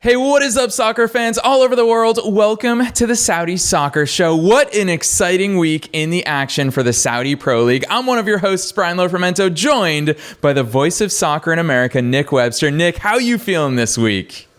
Hey, what is up, soccer fans all over the world? Welcome to the Saudi Soccer Show. What an exciting week in the action for the Saudi Pro League. I'm one of your hosts, Brian Lofermento, joined by the voice of soccer in America, Nick Webster. Nick, how you feeling this week?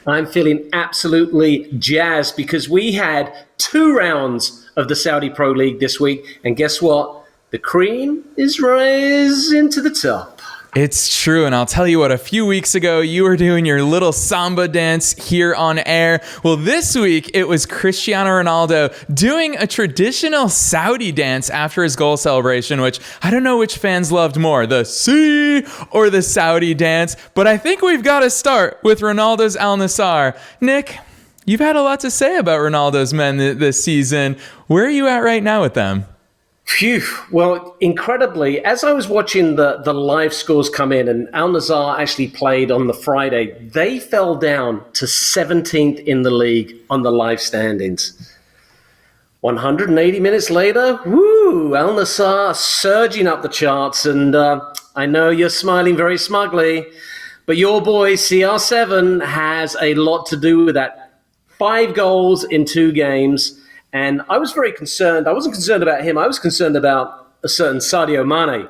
I'm feeling absolutely jazzed because we had 2 rounds of the Saudi Pro League this week. And guess what? The cream is rising to the top. It's true, and I'll tell you what, a few weeks ago, you were doing your little samba dance here on air. Well, this week, it was Cristiano Ronaldo doing a traditional Saudi dance after his goal celebration, which I don't know which fans loved more, the C or the Saudi dance, but I think we've got to start with Ronaldo's Al Nassr. Nick, you've had a lot to say about Ronaldo's men this season. Where are you at right now with them? Phew. Well, incredibly, as I was watching the live scores come in, and Al Nassr actually played on the Friday, they fell down to 17th in the league on the live standings. 180 minutes later, woo, Al Nassr surging up the charts, and I know you're smiling very smugly, but your boy CR7 has a lot to do with that. 5 goals in 2 games. And I was very concerned. I wasn't concerned about him. I was concerned about a certain Sadio Mane.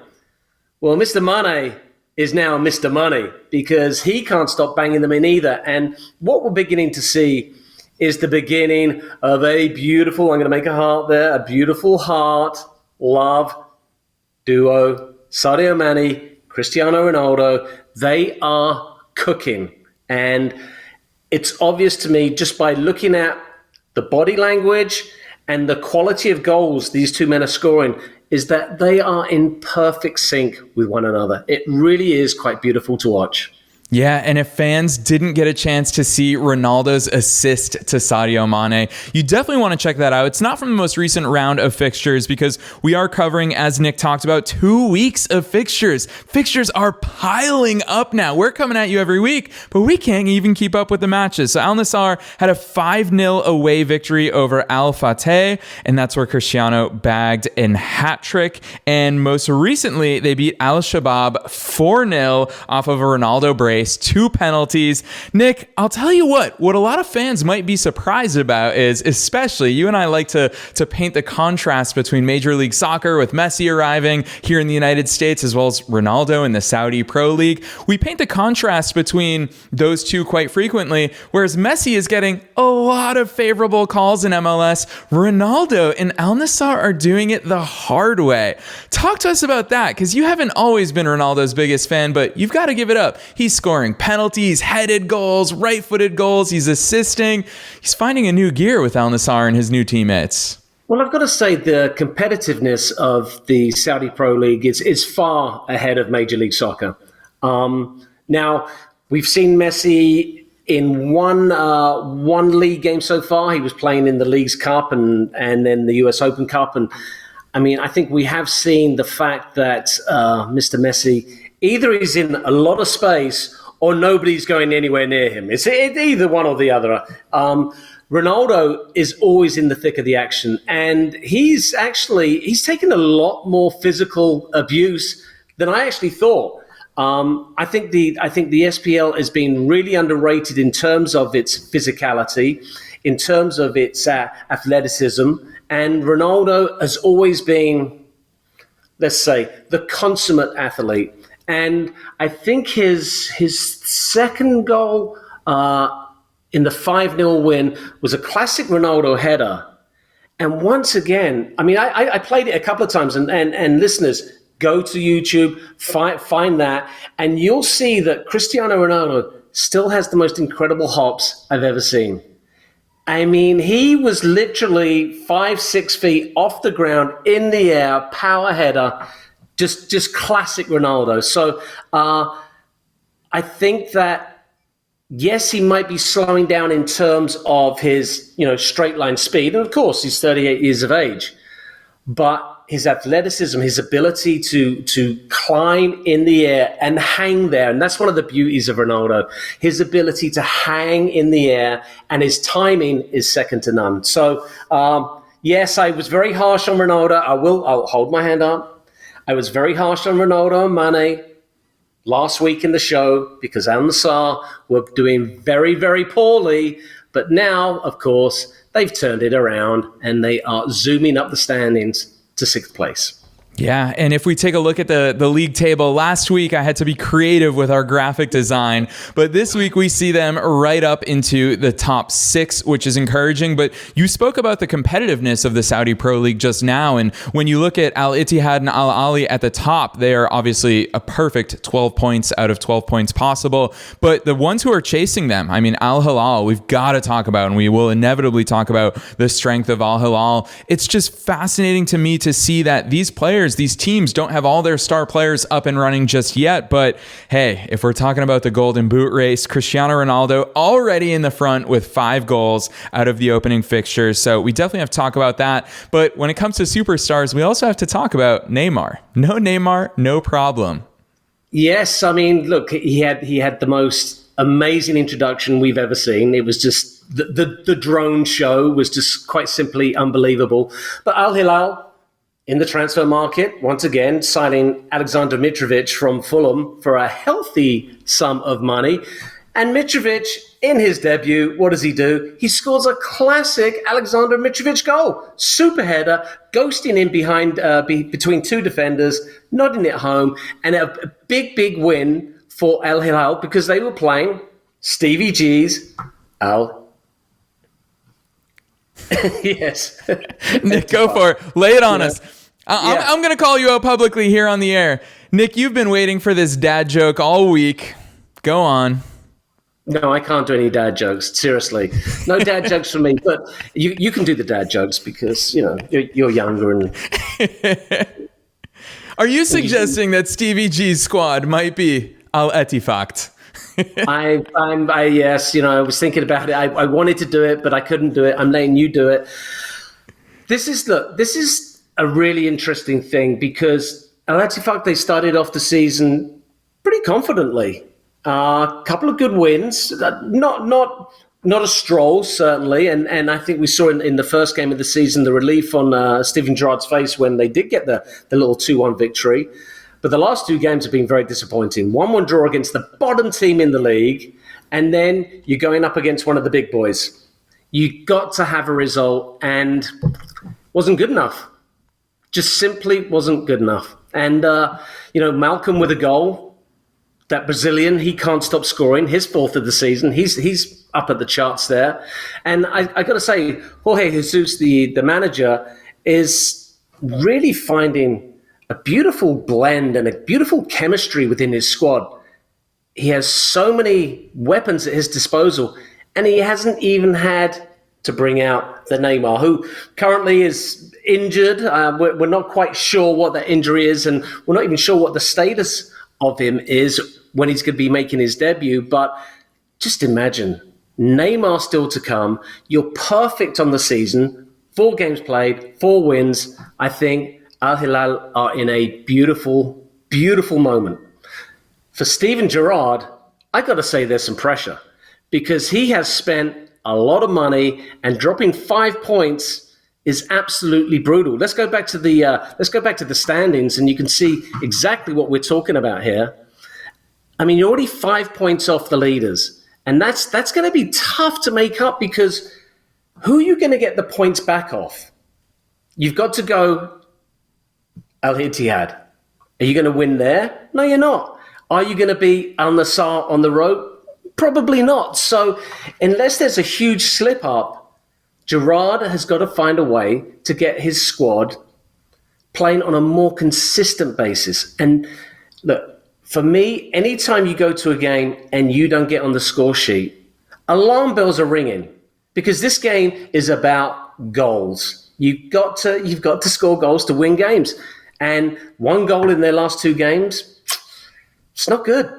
Well, Mr. Mane is now Mr. Money because he can't stop banging them in either. And what we're beginning to see is the beginning of a beautiful, I'm going to make a heart there, a beautiful heart, love duo. Sadio Mane, Cristiano Ronaldo, they are cooking. And it's obvious to me just by looking at the body language and the quality of goals these 2 men are scoring is that they are in perfect sync with one another. It really is quite beautiful to watch. Yeah, and if fans didn't get a chance to see Ronaldo's assist to Sadio Mane, you definitely want to check that out. It's not from the most recent round of fixtures because we are covering, as Nick talked about, 2 weeks of fixtures. Fixtures are piling up now. We're coming at you every week, but we can't even keep up with the matches. So Al Nassr had a 5-0 away victory over Al Fateh, and that's where Cristiano bagged a hat trick. And most recently, they beat Al Shabab 4-0 off of a Ronaldo brace. 2 penalties. Nick, I'll tell you what a lot of fans might be surprised about is, especially you and I like to paint the contrast between Major League Soccer with Messi arriving here in the United States as well as Ronaldo in the Saudi Pro League. We paint the contrast between those two quite frequently, whereas Messi is getting a lot of favorable calls in MLS. Ronaldo and Al Nassr are doing it the hard way. Talk to us about that, because you haven't always been Ronaldo's biggest fan, but you've got to give it up. He's scoring penalties, headed goals, right-footed goals. He's assisting. He's finding a new gear with Al Nassr and his new teammates. Well, I've got to say the competitiveness of the Saudi Pro League is far ahead of Major League Soccer. Now, we've seen Messi in one league game so far. He was playing in the Leagues Cup and then the US Open Cup. And I mean, I think we have seen the fact that Mr. Messi, either he's in a lot of space or nobody's going anywhere near him. It's either one or the other. Ronaldo is always in the thick of the action, and he's taken a lot more physical abuse than I actually thought. I think the SPL has been really underrated in terms of its physicality, in terms of its athleticism, and Ronaldo has always been, let's say, the consummate athlete. And I think his second goal in the 5-0 win was a classic Ronaldo header. And once again, I mean, I played it a couple of times, and listeners, go to YouTube, find that, and you'll see that Cristiano Ronaldo still has the most incredible hops I've ever seen. I mean, he was literally 5-6 feet off the ground in the air, power header. Just classic Ronaldo. So I think that, yes, he might be slowing down in terms of his, straight line speed. And of course, he's 38 years of age. But his athleticism, his ability to climb in the air and hang there. And that's one of the beauties of Ronaldo. His ability to hang in the air, and his timing is second to none. So, yes, I was very harsh on Ronaldo. I'll hold my hand up. I was very harsh on Ronaldo and Mane. last week in the show because Al Nassr were doing very, very poorly. But now, of course, they've turned it around and they are zooming up the standings to 6th place. Yeah, and if we take a look at the league table, last week I had to be creative with our graphic design, but this week we see them right up into the top 6, which is encouraging. But you spoke about the competitiveness of the Saudi Pro League just now, and when you look at Al Ittihad and Al Ahly at the top, they are obviously a perfect 12 points out of 12 points possible. But the ones who are chasing them, I mean, Al Hilal, we've got to talk about, and we will inevitably talk about the strength of Al Hilal. It's just fascinating to me to see that these players, these teams don't have all their star players up and running just yet. But hey, if we're talking about the Golden Boot race, Cristiano Ronaldo already in the front with 5 goals out of the opening fixtures. So we definitely have to talk about that. But when it comes to superstars, we also have to talk about Neymar. No Neymar, no problem. Yes, I mean, look, he had the most amazing introduction we've ever seen. It was just the drone show was just quite simply unbelievable. But Al Hilal, in the transfer market, once again, signing Alexander Mitrovic from Fulham for a healthy sum of money. And Mitrovic, in his debut, what does he do? He scores a classic Alexander Mitrovic goal. Super header, ghosting in behind between 2 defenders, nodding it home, and a big, big win for Al Hilal because they were playing Stevie G's Al. Yes. Nick, go for it. Lay it on us. I'm going to call you out publicly here on the air. Nick, you've been waiting for this dad joke all week. Go on. No, I can't do any dad jokes. Seriously. No dad jokes for me. But you can do the dad jokes because, you're younger. And Are you suggesting that Stevie G's squad might be Al Ettifaq? Yes, I was thinking about it. I wanted to do it, but I couldn't do it. I'm letting you do it. This is a really interesting thing because Al Ettifaq, they started off the season pretty confidently. A couple of good wins, not a stroll, certainly. And I think we saw in the first game of the season the relief on Steven Gerrard's face when they did get the little 2-1 victory. But the last 2 games have been very disappointing. 1-1 draw against the bottom team in the league, and then you're going up against one of the big boys. You got to have a result, and wasn't good enough. Just simply wasn't good enough. And, Malcolm with a goal, that Brazilian, he can't stop scoring. His 4th of the season. He's up at the charts there. And I got to say, Jorge Jesus, the manager, is really finding a beautiful blend and a beautiful chemistry within his squad. He has so many weapons at his disposal, and he hasn't even had to bring out the Neymar, who currently is injured. We're not quite sure what that injury is, and we're not even sure what the status of him is when he's going to be making his debut. But just imagine, Neymar still to come. You're perfect on the season. 4 games played, 4 wins. I think Al Hilal are in a beautiful, beautiful moment. For Steven Gerrard, I got to say there's some pressure because he has spent a lot of money, and dropping 5 points is absolutely brutal. Let's go back to the standings, and you can see exactly what we're talking about here. I mean, you're already 5 points off the leaders, and that's going to be tough to make up because who are you going to get the points back off? You've got to go Al Ittihad. Are you going to win there? No, you're not. Are you going to beat Al Nassr on the road? Probably not. So unless there's a huge slip up, Gerrard has got to find a way to get his squad playing on a more consistent basis. And look, for me, anytime you go to a game and you don't get on the score sheet, alarm bells are ringing because this game is about goals. You've got to score goals to win games. And 1 goal in their last 2 games, it's not good.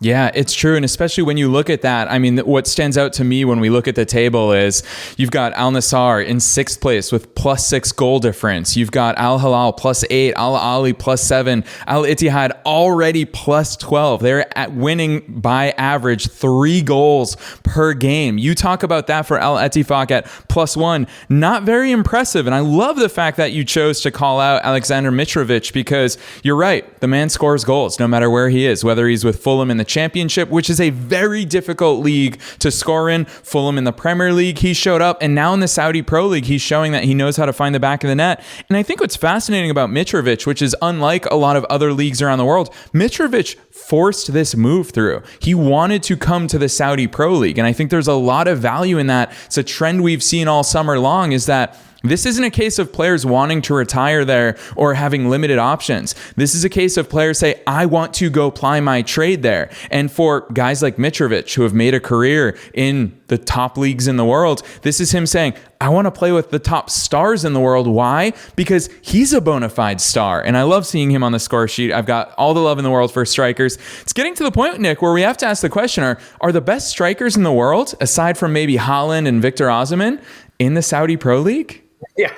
Yeah, it's true. And especially when you look at that, I mean, what stands out to me when we look at the table is you've got Al Nassr in 6th place with +6 goal difference. You've got Al Hilal +8, Al Ahly +7, Al Ittihad already +12. They're at winning by average 3 goals per game. You talk about that for Al Ettifaq at +1. Not very impressive. And I love the fact that you chose to call out Alexander Mitrovic, because you're right. The man scores goals no matter where he is, whether he's with Fulham in the Championship, which is a very difficult league to score in. Fulham in the Premier League, he showed up, and now in the Saudi Pro League, he's showing that he knows how to find the back of the net. And I think what's fascinating about Mitrovic, which is unlike a lot of other leagues around the world, Mitrovic forced this move through. He wanted to come to the Saudi Pro League, and I think there's a lot of value in that. It's a trend we've seen all summer long, is that this isn't a case of players wanting to retire there or having limited options. This is a case of players say, I want to go ply my trade there. And for guys like Mitrovic, who have made a career in the top leagues in the world, this is him saying, I want to play with the top stars in the world. Why? Because he's a bona fide star. And I love seeing him on the score sheet. I've got all the love in the world for strikers. It's getting to the point, Nick, where we have to ask the question, are the best strikers in the world, aside from maybe Haaland and Victor Osimhen, in the Saudi Pro League? Yeah,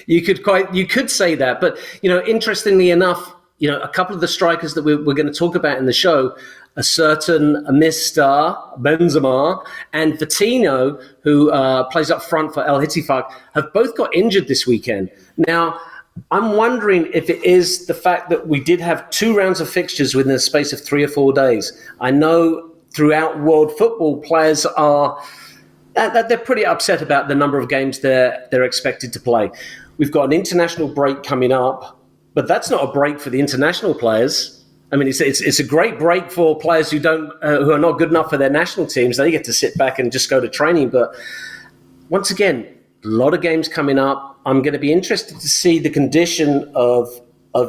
you could say that, but interestingly enough, a couple of the strikers that we're going to talk about in the show, a certain Mr. Benzema and Vitinho, who plays up front for Al Hittifaq, have both got injured this weekend. Now, I'm wondering if it is the fact that we did have 2 rounds of fixtures within the space of 3 or 4 days. I know throughout world football, players are they're pretty upset about the number of games they're expected to play. We've got an international break coming up, but that's not a break for the international players. I mean, it's a great break for players who are not good enough for their national teams. They get to sit back and just go to training. But once again, a lot of games coming up. I'm going to be interested to see the condition of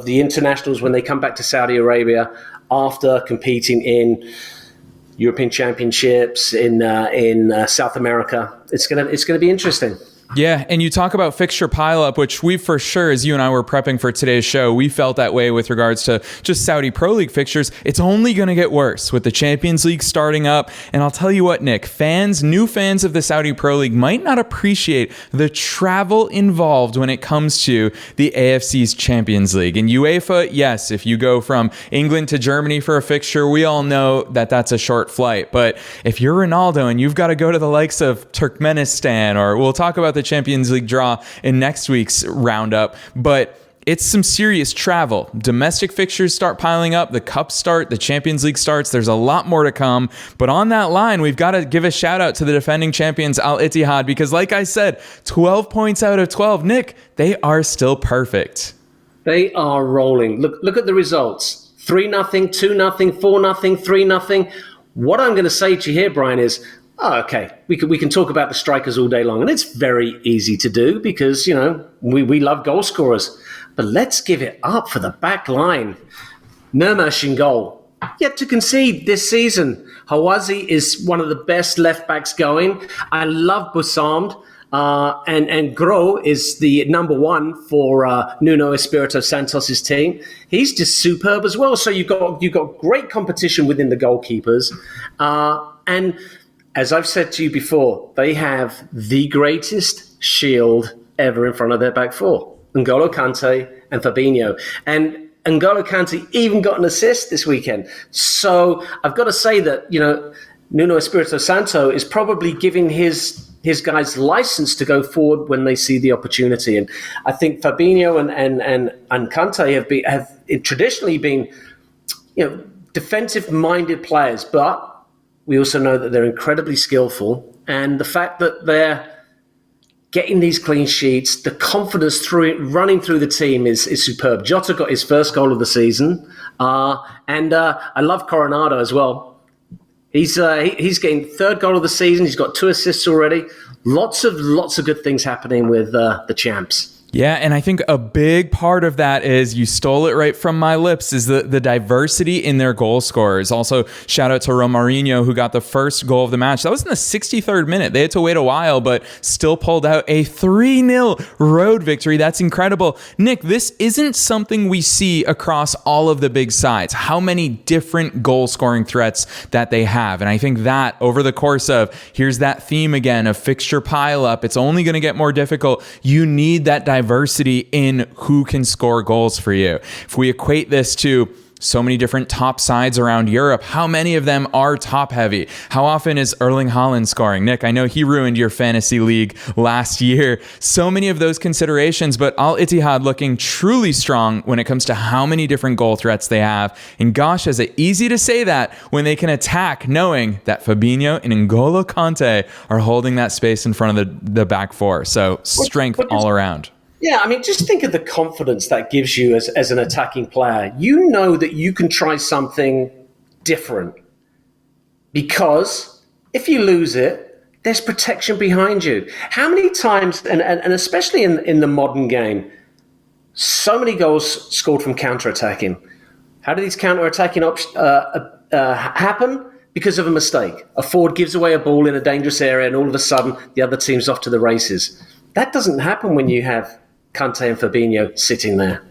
the internationals when they come back to Saudi Arabia after competing in European Championships in South America. It's gonna be interesting. Yeah, and you talk about fixture pileup, which we for sure, as you and I were prepping for today's show, we felt that way with regards to just Saudi Pro League fixtures. It's only going to get worse with the Champions League starting up. And I'll tell you what, Nick, new fans of the Saudi Pro League might not appreciate the travel involved when it comes to the AFC's Champions League. And UEFA, yes, if you go from England to Germany for a fixture, we all know that that's a short flight. But if you're Ronaldo and you've got to go to the likes of Turkmenistan, or we'll talk about the Champions League draw in next week's roundup, but it's some serious travel. Domestic fixtures start piling up, the Cup start, the Champions League starts. There's a lot more to come. But on that line, we've got to give a shout out to the defending champions Al Ittihad, because like I said, 12 points out of 12. Nick, they are still perfect. They are rolling. Look at the results. 3-0, 2-0, 4-0, 3-0. What I'm going to say to you here, Brian, is okay, we can talk about the strikers all day long, and it's very easy to do because, we love goal scorers. But let's give it up for the back line. Nurmash in goal. Yet to concede this season. Hawazi is one of the best left backs going. I love Boussamed. And Gro is the number 1 for Nuno Espirito Santos's team. He's just superb as well. So you've got great competition within the goalkeepers. And as I've said to you before, they have the greatest shield ever in front of their back four, N'Golo Kante and Fabinho. And N'Golo Kante even got an assist this weekend. So I've got to say that, Nuno Espirito Santo is probably giving his guys license to go forward when they see the opportunity. And I think Fabinho and Kante have traditionally been, defensive-minded players, but we also know that they're incredibly skillful. And the fact that they're getting these clean sheets, the confidence running through the team is superb. Jota got his first goal of the season. And I love Coronado as well. He's getting third goal of the season. He's got 2 assists already. Lots of good things happening with the champs. Yeah, and I think a big part of that is, you stole it right from my lips, is the diversity in their goal scorers. Also, shout out to Romarinho, who got the first goal of the match. That was in the 63rd minute. They had to wait a while, but still pulled out a 3-0 road victory. That's incredible. Nick, this isn't something we see across all of the big sides, how many different goal scoring threats that they have. And I think that over the course of, here's that theme again of fixture pileup, it's only going to get more difficult. You need that diversity in who can score goals for you. If we equate this to so many different top sides around Europe, how many of them are top heavy? How often is Erling Haaland scoring? Nick, I know he ruined your fantasy league last year. So many of those considerations, but Al Ittihad looking truly strong when it comes to how many different goal threats they have. And gosh, is it easy to say that when they can attack, knowing that Fabinho and N'Golo Kante are holding that space in front of the back four. So strength all around. Yeah, I mean, just think of the confidence that gives you as an attacking player. You know that you can try something different, because if you lose it, there's protection behind you. How many times, and especially in the modern game, so many goals scored from counter-attacking. How do these counter-attacking happen? Because of a mistake. A forward gives away a ball in a dangerous area, and all of a sudden, the other team's off to the races. That doesn't happen when you have Kante and Fabinho sitting there.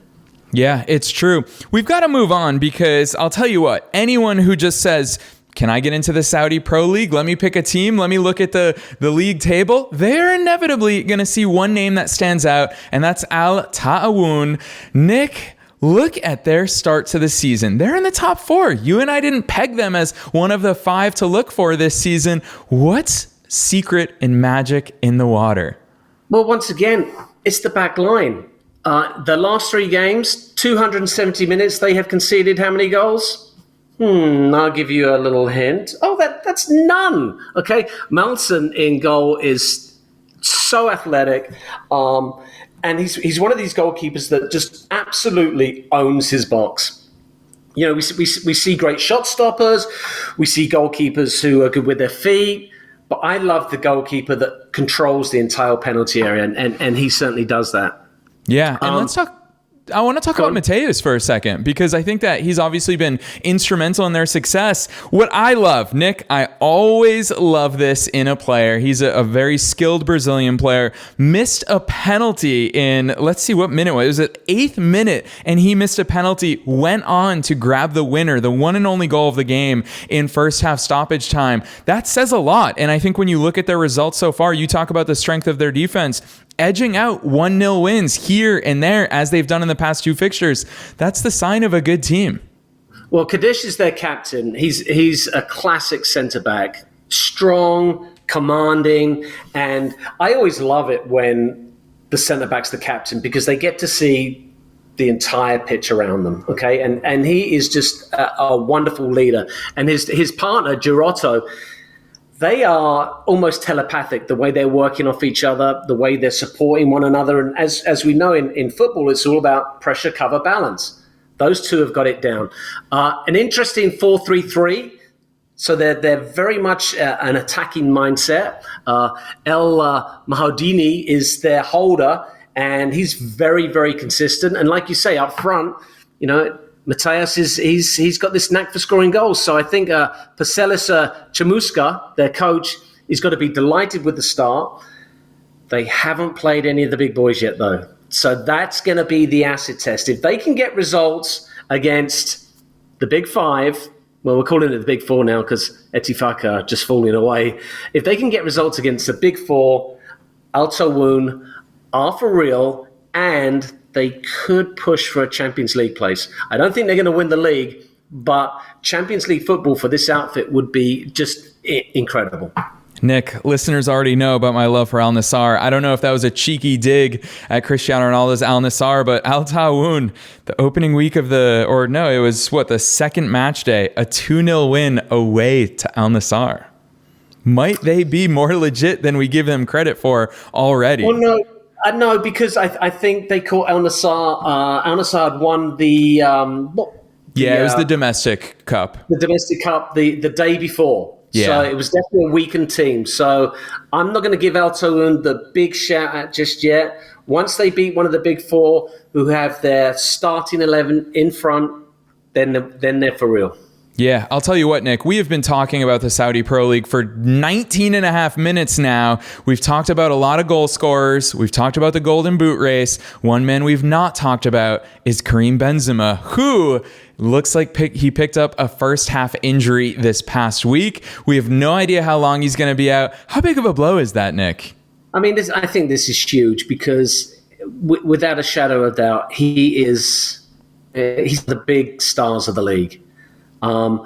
Yeah, it's true. We've got to move on, because I'll tell you what, anyone who just says, can I get into the Saudi Pro League? Let me pick a team. Let me look at the league table. They're inevitably going to see one name that stands out, and that's Al Ta'awoun. Nick, look at their start to the season. They're in the top 4. You and I didn't peg them as one of the 5 to look for this season. What's secret and magic in the water? Well, once again, it's the back line. The last 3 games, 270 minutes, they have conceded how many goals? I'll give you a little hint. Oh, that's none. Okay, Malson in goal is so athletic, and he's one of these goalkeepers that just absolutely owns his box. You know, we see great shot stoppers, we see goalkeepers who are good with their feet. But I love the goalkeeper that controls the entire penalty area, and he certainly does that. Yeah, and I want to talk about Mateus for a second, because I think that he's obviously been instrumental in their success. What I love, Nick, I always love this in a player. He's a very skilled Brazilian player. Missed a penalty in, let's see what minute it was. It was 8th minute, and he missed a penalty, went on to grab the winner, the one and only goal of the game in first half stoppage time. That says a lot. And I think when you look at their results so far, you talk about the strength of their defense, edging out 1-0 wins here and there as they've done in the past 2 fixtures. That's the sign of a good team. Well, Kadesh is their captain. He's a classic centre-back, strong, commanding, and I always love it when the centre-back's the captain, because they get to see the entire pitch around them, okay? And he is just a wonderful leader. And his partner, Giroto, they are almost telepathic, the way they're working off each other, the way they're supporting one another. And as we know in football, it's all about pressure, cover, balance. Those two have got it down. An interesting 4-3-3. So they're very much an attacking mindset. El Mahoudini is their holder, and he's very, very consistent. And like you say, up front, you know, Mateus he's got this knack for scoring goals. So I think Pacelis Chamuska, their coach, is got to be delighted with the start. They haven't played any of the big boys yet, though. So that's going to be the acid test. If they can get results against the big 5, well, we're calling it the big 4 now because Etifaka are just falling away. If they can get results against the big 4, Al Ta'awoun are for real, and they could push for a Champions League place. I don't think they're going to win the league, but Champions League football for this outfit would be just incredible. Nick, listeners already know about my love for Al Nassr. I don't know if that was a cheeky dig at Cristiano Ronaldo's Al Nassr, but Al Ta'awoun, the opening week of the second match day, a 2-0 win away to Al Nassr. Might they be more legit than we give them credit for already? Well, no, because I think they call Al Nassr. Al Nassr had won the it was the domestic cup. The domestic cup the day before. Yeah. So it was definitely a weakened team. So I'm not going to give Al Ta'awoun the big shout out just yet. Once they beat one of the big four who have their starting 11 in front, then they're for real. Yeah, I'll tell you what, Nick, we have been talking about the Saudi Pro League for 19 and a half minutes now. We've talked about a lot of goal scorers. We've talked about the Golden Boot race. One man we've not talked about is Karim Benzema, who looks like he picked up a first half injury this past week. We have no idea how long he's going to be out. How big of a blow is that, Nick? I mean, I think this is huge because without a shadow of doubt, he's the big stars of the league. And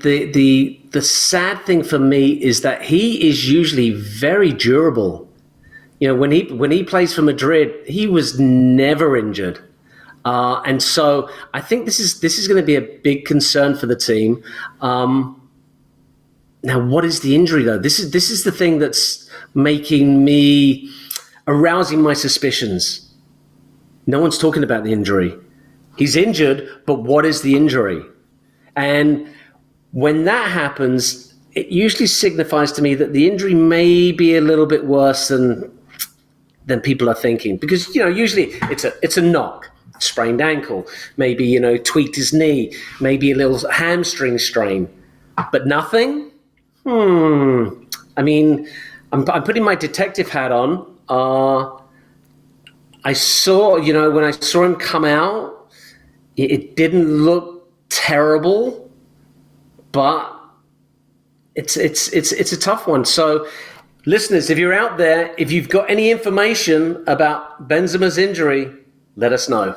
the sad thing for me is that he is usually very durable. You know, when he plays for Madrid, he was never injured. And so I think this is going to be a big concern for the team. Now, what is the injury though? This is the thing that's arousing my suspicions. No one's talking about the injury. He's injured, but what is the injury? And when that happens, it usually signifies to me that the injury may be a little bit worse than people are thinking. Because, usually it's a knock, sprained ankle, maybe, tweaked his knee, maybe a little hamstring strain, but nothing? I mean, I'm putting my detective hat on. I saw, when I saw him come out, it didn't look terrible, but it's a tough one. So, listeners, if you're out there, if you've got any information about Benzema's injury, let us know.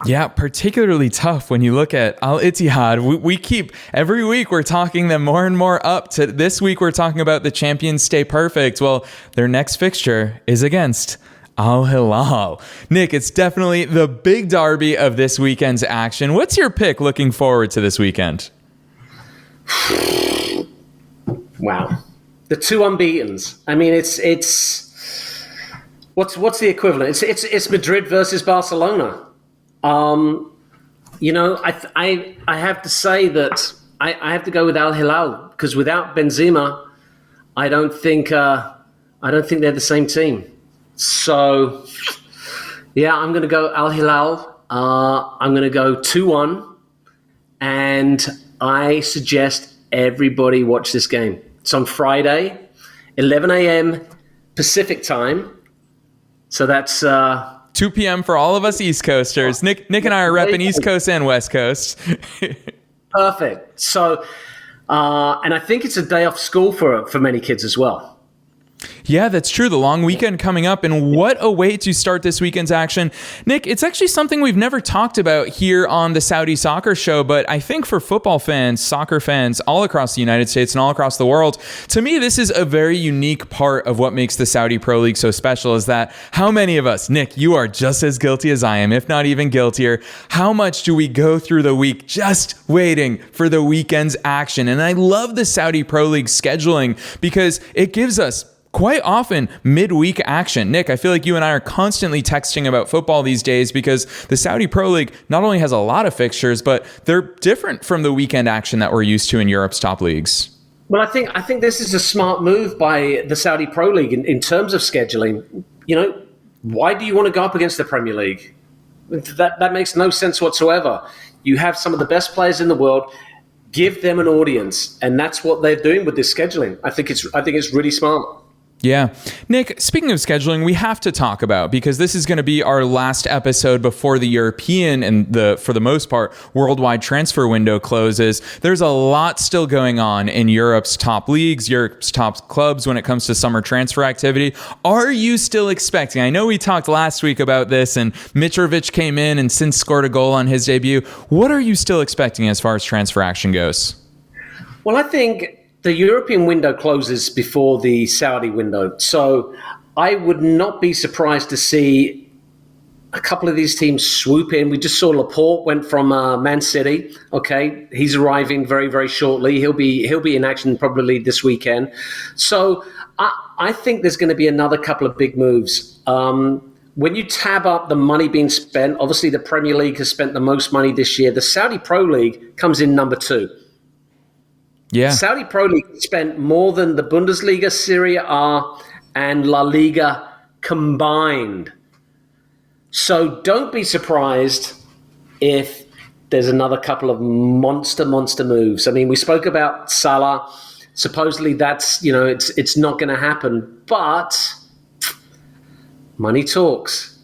Yeah, particularly tough when you look at Al Ittihad. We keep, every week we're talking them more and more up to this week we're talking about the champions stay perfect. Well, their next fixture is against Al Hilal. Nick, it's definitely the big derby of this weekend's action. What's your pick looking forward to this weekend? Wow. The two unbeatens. I mean, it's what's the equivalent? It's Madrid versus Barcelona. I have to say that I have to go with Al Hilal because without Benzema, I don't think they're the same team. So, yeah, I'm going to go Al Hilal. I'm going to go 2-1, and I suggest everybody watch this game. It's on Friday, 11 a.m. Pacific time. So that's 2 p.m. for all of us East Coasters. Nick and I are repping East Coast and West Coast. Perfect. So, and I think it's a day off school for many kids as well. Yeah, that's true. The long weekend coming up, and what a way to start this weekend's action. Nick, it's actually something we've never talked about here on the Saudi Soccer Show, but I think for football fans, soccer fans all across the United States and all across the world, to me, this is a very unique part of what makes the Saudi Pro League so special is that how many of us, Nick, you are just as guilty as I am, if not even guiltier, how much do we go through the week just waiting for the weekend's action? And I love the Saudi Pro League scheduling because it gives us quite often midweek action. Nick, I feel like you and I are constantly texting about football these days because the Saudi Pro League not only has a lot of fixtures, but they're different from the weekend action that we're used to in Europe's top leagues. Well, I think this is a smart move by the Saudi Pro League in terms of scheduling. Why do you want to go up against the Premier League? That makes no sense whatsoever. You have some of the best players in the world. Give them an audience, and that's what they're doing with this scheduling. I think it's really smart. Yeah. Nick, speaking of scheduling, we have to talk about, because this is going to be our last episode before the European and for the most part, worldwide transfer window closes. There's a lot still going on in Europe's top leagues, Europe's top clubs when it comes to summer transfer activity. Are you still expecting? I know we talked last week about this and Mitrovic came in and since scored a goal on his debut. What are you still expecting as far as transfer action goes? Well, I think the European window closes before the Saudi window. So I would not be surprised to see a couple of these teams swoop in. We just saw Laporte went from Man City. Okay, he's arriving very, very shortly. He'll be in action probably this weekend. So I think there's going to be another couple of big moves. When you tab up the money being spent, obviously the Premier League has spent the most money this year. The Saudi Pro League comes in number 2. Yeah. Saudi Pro League spent more than the Bundesliga, Serie A, and La Liga combined. So don't be surprised if there's another couple of monster moves. I mean, we spoke about Salah. Supposedly that's, it's not going to happen, but money talks.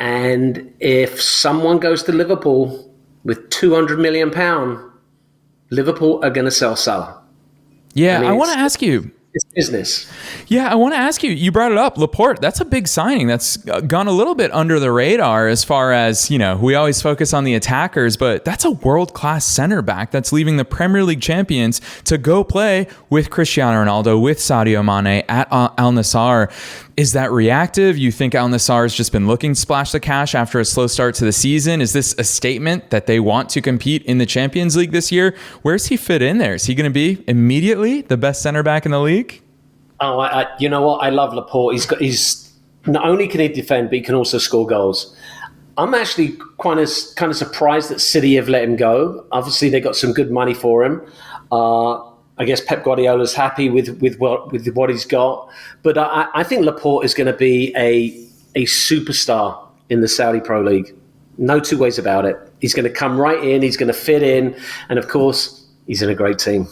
And if someone goes to Liverpool with £200 million, Liverpool are going to sell Salah. Yeah, I want to ask you. It's business. Yeah, I want to ask you. You brought it up, Laporte. That's a big signing. That's gone a little bit under the radar as far as, we always focus on the attackers, but that's a world-class center back that's leaving the Premier League champions to go play with Cristiano Ronaldo, with Sadio Mane at Al Nassr. Is that reactive? You think Al Nassr has just been looking to splash the cash after a slow start to the season? Is this a statement that they want to compete in the Champions League this year? Where's he fit in there? Is he going to be immediately the best center back in the league? Oh, you know what? I love Laporte. He's not only can he defend, but he can also score goals. I'm actually kind of surprised that City have let him go. Obviously, they got some good money for him. I guess Pep Guardiola's happy with what he's got, but I think Laporte is going to be a superstar in the Saudi Pro League. No two ways about it. He's going to come right in. He's going to fit in, and of course, he's in a great team.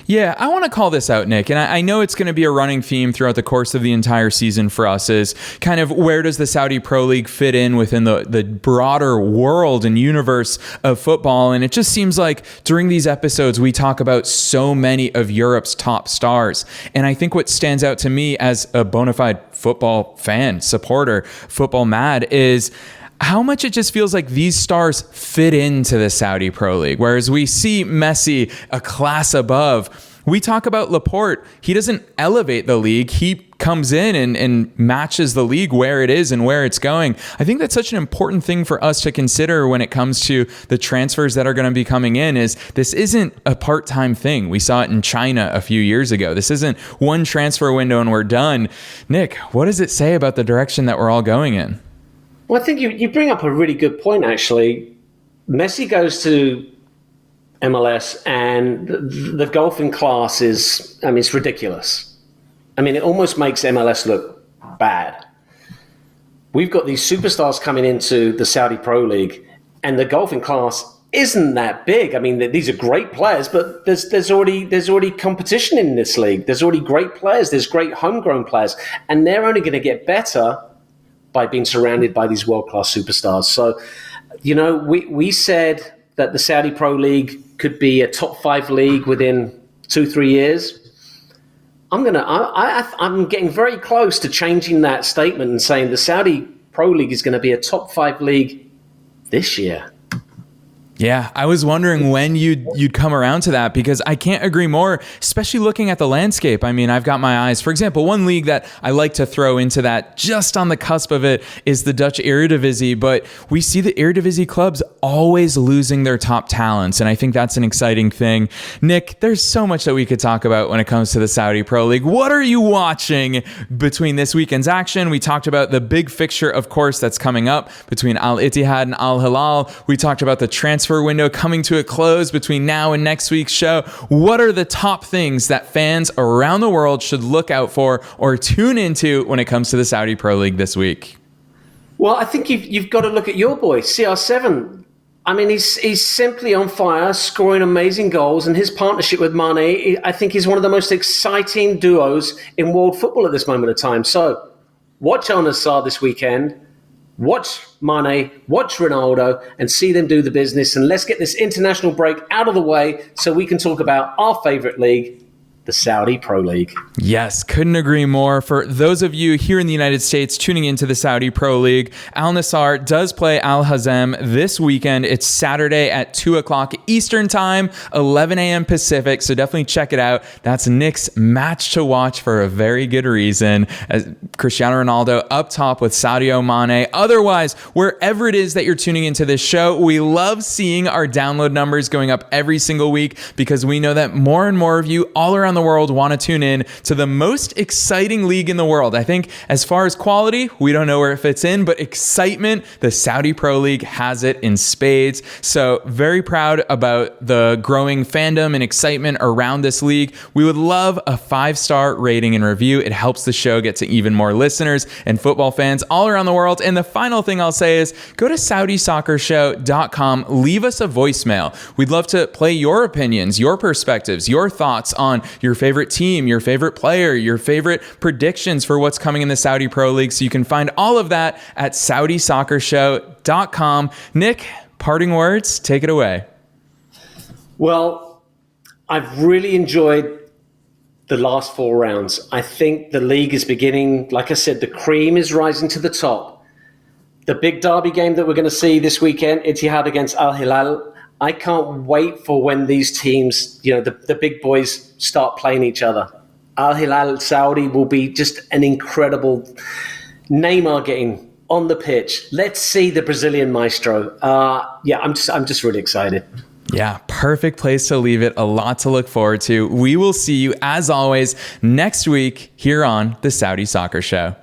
Yeah, I want to call this out, Nick, and I know it's going to be a running theme throughout the course of the entire season for us is kind of where does the Saudi Pro League fit in within the broader world and universe of football, and it just seems like during these episodes we talk about so many of Europe's top stars, and I think what stands out to me as a bona fide football fan, supporter, football mad is how much it just feels like these stars fit into the Saudi Pro League. Whereas we see Messi a class above. We talk about Laporte. He doesn't elevate the league. He comes in and matches the league where it is and where it's going. I think that's such an important thing for us to consider when it comes to the transfers that are going to be coming in is this isn't a part-time thing. We saw it in China a few years ago. This isn't one transfer window and we're done. Nick, what does it say about the direction that we're all going in? Well, I think you bring up a really good point, actually. Messi goes to MLS and the golfing class is, it's ridiculous. It almost makes MLS look bad. We've got these superstars coming into the Saudi Pro League and the golfing class isn't that big. These are great players, but there's already competition in this league. There's already great players. There's great homegrown players, and they're only going to get better by being surrounded by these world-class superstars. So, we said that the Saudi Pro League could be a top 5 league within 2-3 years. I'm getting very close to changing that statement and saying the Saudi Pro League is going to be a top 5 league this year. Yeah, I was wondering when you'd come around to that because I can't agree more, especially looking at the landscape. I've got my eyes. For example, one league that I like to throw into that just on the cusp of it is the Dutch Eredivisie, but we see the Eredivisie clubs always losing their top talents, and I think that's an exciting thing. Nick, there's so much that we could talk about when it comes to the Saudi Pro League. What are you watching between this weekend's action? We talked about the big fixture, of course, that's coming up between Al Ittihad and Al Hilal. We talked about the transfer window coming to a close between now and next week's show. What are the top things that fans around the world should look out for or tune into when it comes to the Saudi Pro League this week? Well, I think you've got to look at your boy, CR7. He's simply on fire, scoring amazing goals, and his partnership with Mane, I think, is one of the most exciting duos in world football at this moment of time. So, watch Al Nassr this weekend. Watch Mane, watch Ronaldo, and see them do the business. And let's get this international break out of the way so we can talk about our favorite league, the Saudi Pro League. Yes, couldn't agree more. For those of you here in the United States tuning into the Saudi Pro League, Al Nassr does play Al Hazem this weekend. It's Saturday at 2 o'clock Eastern Time, 11 a.m. Pacific, so definitely check it out. That's Nick's match to watch for a very good reason. As Cristiano Ronaldo up top with Sadio Mane. Otherwise, wherever it is that you're tuning into this show, we love seeing our download numbers going up every single week because we know that more and more of you all around around the world want to tune in to the most exciting league in the world. I think as far as quality, we don't know where it fits in, but excitement, the Saudi Pro League has it in spades. So very proud about the growing fandom and excitement around this league. We would love a 5-star rating and review. It helps the show get to even more listeners and football fans all around the world. And the final thing I'll say is go to SaudiSoccerShow.com, leave us a voicemail. We'd love to play your opinions, your perspectives, your thoughts on your favorite team, your favorite player, your favorite predictions for what's coming in the Saudi Pro League. So you can find all of that at SaudiSoccerShow.com. Nick, parting words, take it away. Well, I've really enjoyed the last 4 rounds. I think the league is beginning, like I said, the cream is rising to the top. The big derby game that we're going to see this weekend, Etihad against Al Hilal. I can't wait for when these teams, the big boys start playing each other. Al Hilal Saudi will be just an incredible Neymar getting on the pitch. Let's see the Brazilian maestro. I'm just really excited. Yeah, perfect place to leave it. A lot to look forward to. We will see you, as always, next week here on the Saudi Soccer Show.